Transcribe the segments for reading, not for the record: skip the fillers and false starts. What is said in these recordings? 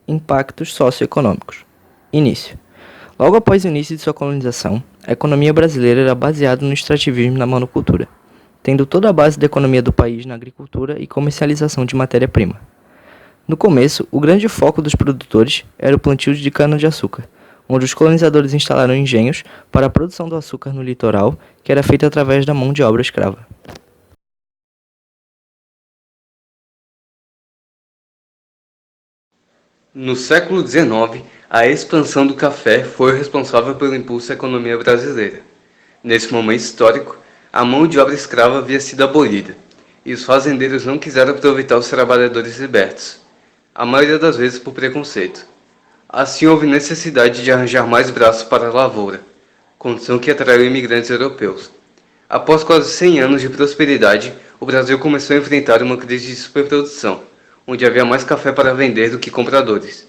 Impactos socioeconômicos. Início. Logo após o início de sua colonização, a economia brasileira era baseada no extrativismo e na monocultura, tendo toda a base da economia do país na agricultura e comercialização de matéria-prima. No começo, o grande foco dos produtores era o plantio de cana-de-açúcar, onde os colonizadores instalaram engenhos para a produção do açúcar no litoral, que era feita através da mão de obra escrava. No século XIX, a expansão do café foi responsável pelo impulso à economia brasileira. Nesse momento histórico, a mão de obra escrava havia sido abolida, e os fazendeiros não quiseram aproveitar os trabalhadores libertos, a maioria das vezes por preconceito. Assim houve necessidade de arranjar mais braços para a lavoura, condição que atraiu imigrantes europeus. Após quase 100 anos de prosperidade, o Brasil começou a enfrentar uma crise de superprodução, onde havia mais café para vender do que compradores.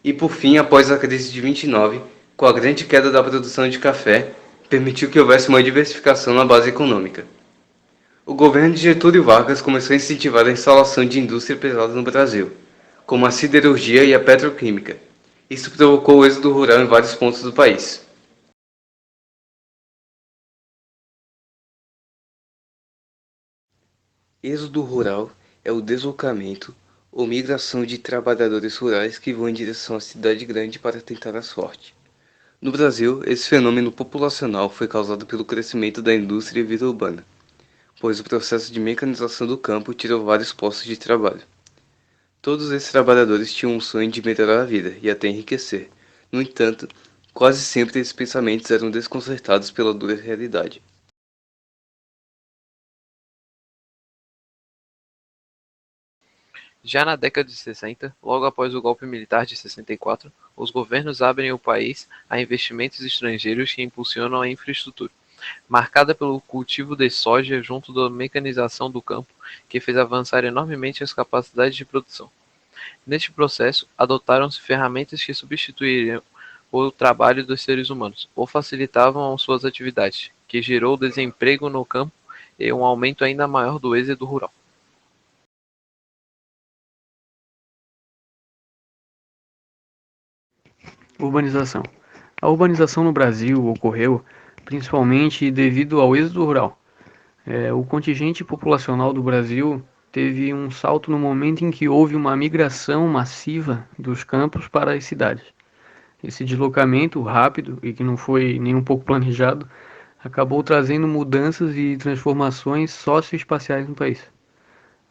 E por fim, após a crise de 29, com a grande queda da produção de café, permitiu que houvesse uma diversificação na base econômica. O governo de Getúlio Vargas começou a incentivar a instalação de indústria pesada no Brasil, como a siderurgia e a petroquímica. Isso provocou o êxodo rural em vários pontos do país. Êxodo rural é o deslocamento ou migração de trabalhadores rurais que vão em direção à cidade grande para tentar a sorte. No Brasil, esse fenômeno populacional foi causado pelo crescimento da indústria e vida urbana, pois o processo de mecanização do campo tirou vários postos de trabalho. Todos esses trabalhadores tinham um sonho de melhorar a vida e até enriquecer. No entanto, quase sempre esses pensamentos eram desconcertados pela dura realidade. Já na década de 60, logo após o golpe militar de 64, os governos abrem o país a investimentos estrangeiros que impulsionam a infraestrutura, marcada pelo cultivo de soja junto da mecanização do campo, que fez avançar enormemente as capacidades de produção. Neste processo, adotaram-se ferramentas que substituiriam o trabalho dos seres humanos, ou facilitavam suas atividades, que gerou desemprego no campo e um aumento ainda maior do êxodo rural. Urbanização. A urbanização no Brasil ocorreu principalmente devido ao êxodo rural. O contingente populacional do Brasil teve um salto no momento em que houve uma migração massiva dos campos para as cidades. Esse deslocamento rápido e que não foi nem um pouco planejado acabou trazendo mudanças e transformações socioespaciais no país.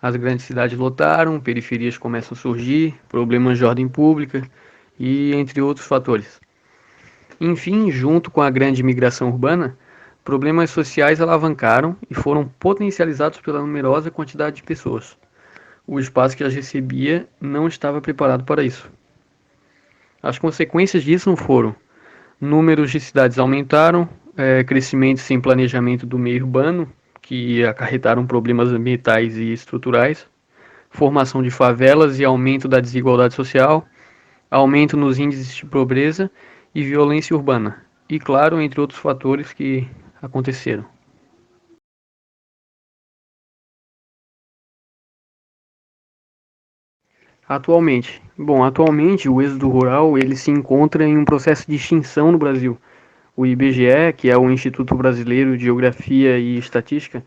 As grandes cidades lotaram, periferias começam a surgir, problemas de ordem pública e entre outros fatores. Enfim, junto com a grande migração urbana, problemas sociais alavancaram e foram potencializados pela numerosa quantidade de pessoas. O espaço que as recebia não estava preparado para isso. As consequências disso foram: números de cidades aumentaram, crescimento sem planejamento do meio urbano, que acarretaram problemas ambientais e estruturais, formação de favelas e aumento da desigualdade social, aumento nos índices de pobreza e violência urbana, e claro, entre outros fatores que aconteceram. Atualmente o êxodo rural ele se encontra em um processo de extinção no Brasil. O IBGE, que é o Instituto Brasileiro de Geografia e Estatística,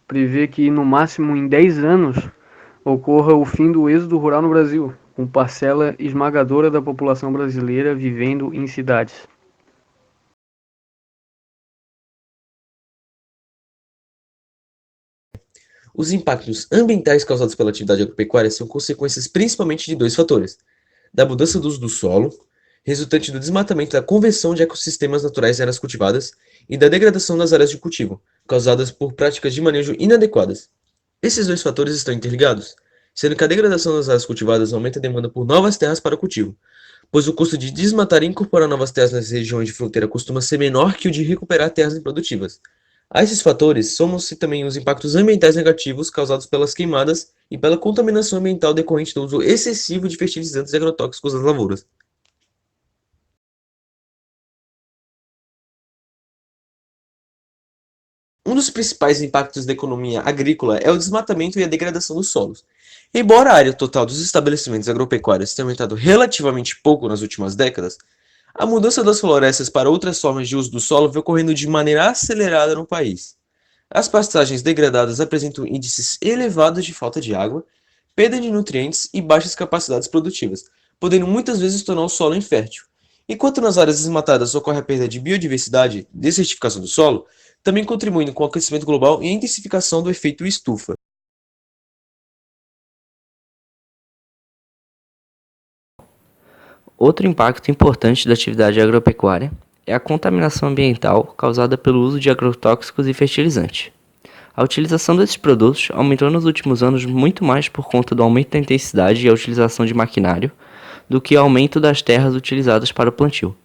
prevê que no máximo em 10 anos ocorra o fim do êxodo rural no Brasil, com parcela esmagadora da população brasileira vivendo em cidades. Os impactos ambientais causados pela atividade agropecuária são consequências principalmente de dois fatores: da mudança do uso do solo, resultante do desmatamento da conversão de ecossistemas naturais em áreas cultivadas, e da degradação das áreas de cultivo, causadas por práticas de manejo inadequadas. Esses dois fatores estão interligados, sendo que a degradação das áreas cultivadas aumenta a demanda por novas terras para o cultivo, pois o custo de desmatar e incorporar novas terras nas regiões de fronteira costuma ser menor que o de recuperar terras improdutivas. A esses fatores, somam-se também os impactos ambientais negativos causados pelas queimadas e pela contaminação ambiental decorrente do uso excessivo de fertilizantes e agrotóxicos nas lavouras. Um dos principais impactos da economia agrícola é o desmatamento e a degradação dos solos. Embora a área total dos estabelecimentos agropecuários tenha aumentado relativamente pouco nas últimas décadas, a mudança das florestas para outras formas de uso do solo vem ocorrendo de maneira acelerada no país. As pastagens degradadas apresentam índices elevados de falta de água, perda de nutrientes e baixas capacidades produtivas, podendo muitas vezes tornar o solo infértil. Enquanto nas áreas desmatadas ocorre a perda de biodiversidade, desertificação do solo, também contribuindo com o aquecimento global e a intensificação do efeito estufa. Outro impacto importante da atividade agropecuária é a contaminação ambiental causada pelo uso de agrotóxicos e fertilizantes. A utilização desses produtos aumentou nos últimos anos muito mais por conta do aumento da intensidade e a utilização de maquinário do que o aumento das terras utilizadas para o plantio.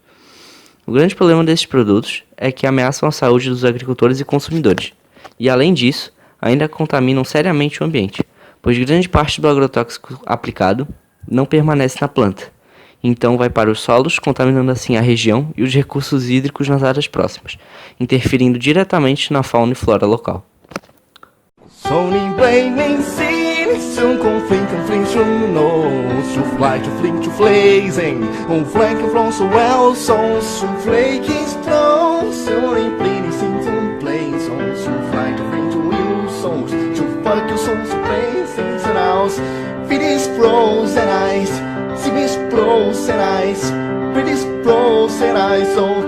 O grande problema desses produtos é que ameaçam a saúde dos agricultores e consumidores, e além disso, ainda contaminam seriamente o ambiente, pois grande parte do agrotóxico aplicado não permanece na planta, então vai para os solos, contaminando assim a região e os recursos hídricos nas áreas próximas, interferindo diretamente na fauna e flora local. Soning blaming scene, soon conflicting flinch from nose, to fly to fling to flazing, on flank from so well, so flaking strong, soning bleeding symptom plays, on to fly to fling to will souls, to fuck your souls, plays, and house, finish pros and eyes, see me pros and eyes, pretty pros and eyes, so